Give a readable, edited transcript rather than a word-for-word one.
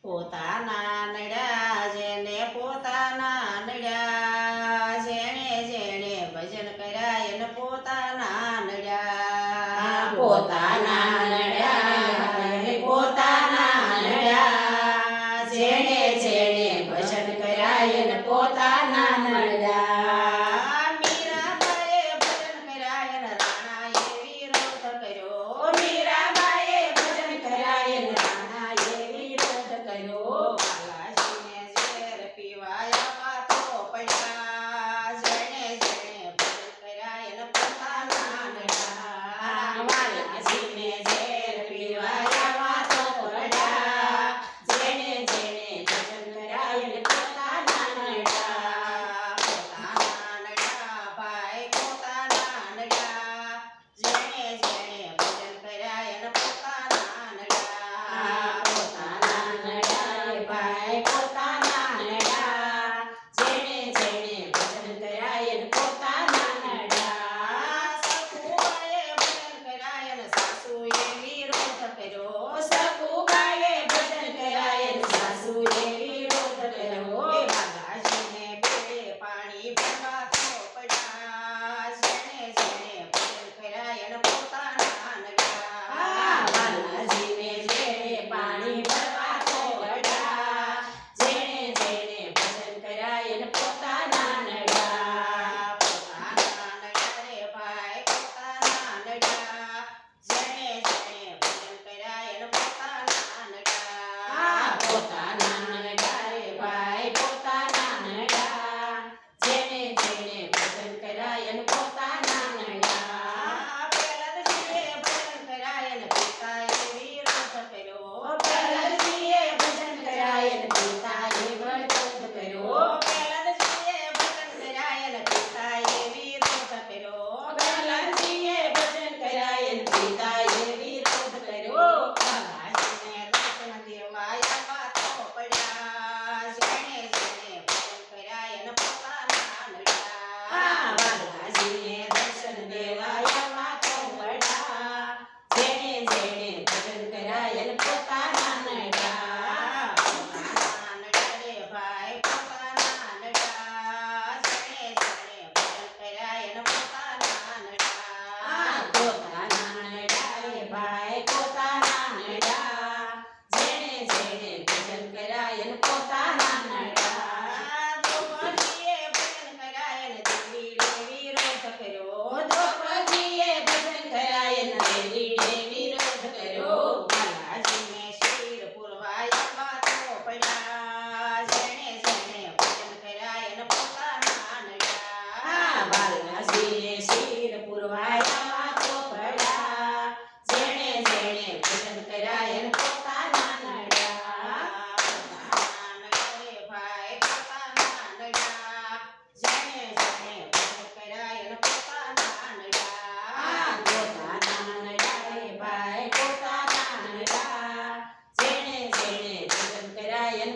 પોતાના નડ્યા જેને પોતાના નડ્યા જેણે જેણે ભજન કર્યા એને પોતાના નડ્યા પોતાના નડ્યા એને પોતાના નડ્યા જેણે જેણે ભજન કર્યા એને પોતાના નડ્યા મીરાબાઈએ ભજન કર્યા એને રાણાએ વિરોધ કર્યો મીરાબાઈએ ભજન કર્યા એને રાણાએ વિરોધ કર્યો બાલાજીને ઝેર પીવાયા તો પડ્યા જેણે જેણે ભજન કર્યા એને પોતાના નડ્યા વાલાજીને ઝેર પીવાયા તો પડ્યા જેણે જેણે ભજન કર્યા એને પોતાના નડ્યા પોતાના નડ્યા ભાઈ પોતાના નડ્યા જેણે જેણે ભજન કર્યા એને પોતાના નડ્યા પોતાના નડ્યા ભાઈ પોતાના નડ્યા જેણે જેણે ભજન કર્યા એને પોતાના નડ્યા સખુબાઈએ ભજન કર્યા એને સાસુએ વિરોધ કર્યો સકુબાઈએ ભજન કર્યા એને સાસુએ વિરોધ કર્યો બાલાજીને બેડે પાણી ભરવા તો પડ્યા જેણે જેણે ભજન કર્યા એને પોતાના નડ્યા બાલાજીને જેણે પાણી ભરવા તો પડ્યા જેણે જેણે ભજન કર્યા એને પોતાના નડ્યા પોતાના નડ્યા રે ભાઈ પોતાના નડ્યા જેણે જેણે ભજન કર્યા એને પોતાના નડ્યા પોતાના નડ્યા રે ભાઈ પોતાના નડ્યા જેણે જેણે ભજન કર્યા એને પોતાના નડ્યા પ્રહલાદજીએ ભજન કર્યા એને પિતાએ વિરોધ કર્યો પ્રહલાદજીએ ભજન કર્યા એને પિતાએ વિરોધ કર્યો પ્રહલાદજીએ ભજન કર્યા એને પિતાએ વિરોધ કર્યો પ્રહલાદજીએ ભજન કર્યા એને પિતાએ વિરોધ કર્યો બાલાજીને દર્શન દેવા આવ્યા તો પડ્યા જેણે જેણે ભજન કર્યા એને પોતાના નડ્યા વાલાજીને દર્શન દેવા આવ્યા તો પડ્યા જેણે જેણે ભજન કર્યા એને પોતાના નડ્યા પોતાના નડ્યા રે ભાઈ પોતાના નડ્યા જેણે જેણે ભજન કર્યા એને પોતાના નડ્યા પોતાના નડ્યા રે ભાઈ પોતાના નડ્યા જેણે જેણે ભજન કર્યા એને પોતાના નડ્યા દ્રૌપદીએ ભજન કર્યા એને દેવીએ વિરોધ કર્યો દ્રૌપદીએ ભજન કર્યા એને દેવીએ વિરોધ કર્યો બાલાજીને શિર પુરવાયા તો પડ્યા જેણે જેણે ભજન કર્યા એને પોતાના નડ્યા બાલાજીએ શિર પુરવાયા તો પડ્યા જેણે જેણે ભજન કર્યા એને પોતાના નડ્યા પોતાના નડ્યા રે ભાઈ પોતાના નડ્યા જેણે જેણે ભજન કર્યા એને પોતાના નડ્યા પોતાના નડ્યા રે ભાઈ પોતાના નડ્યા જેણે જેણે ભજન કર્યા એને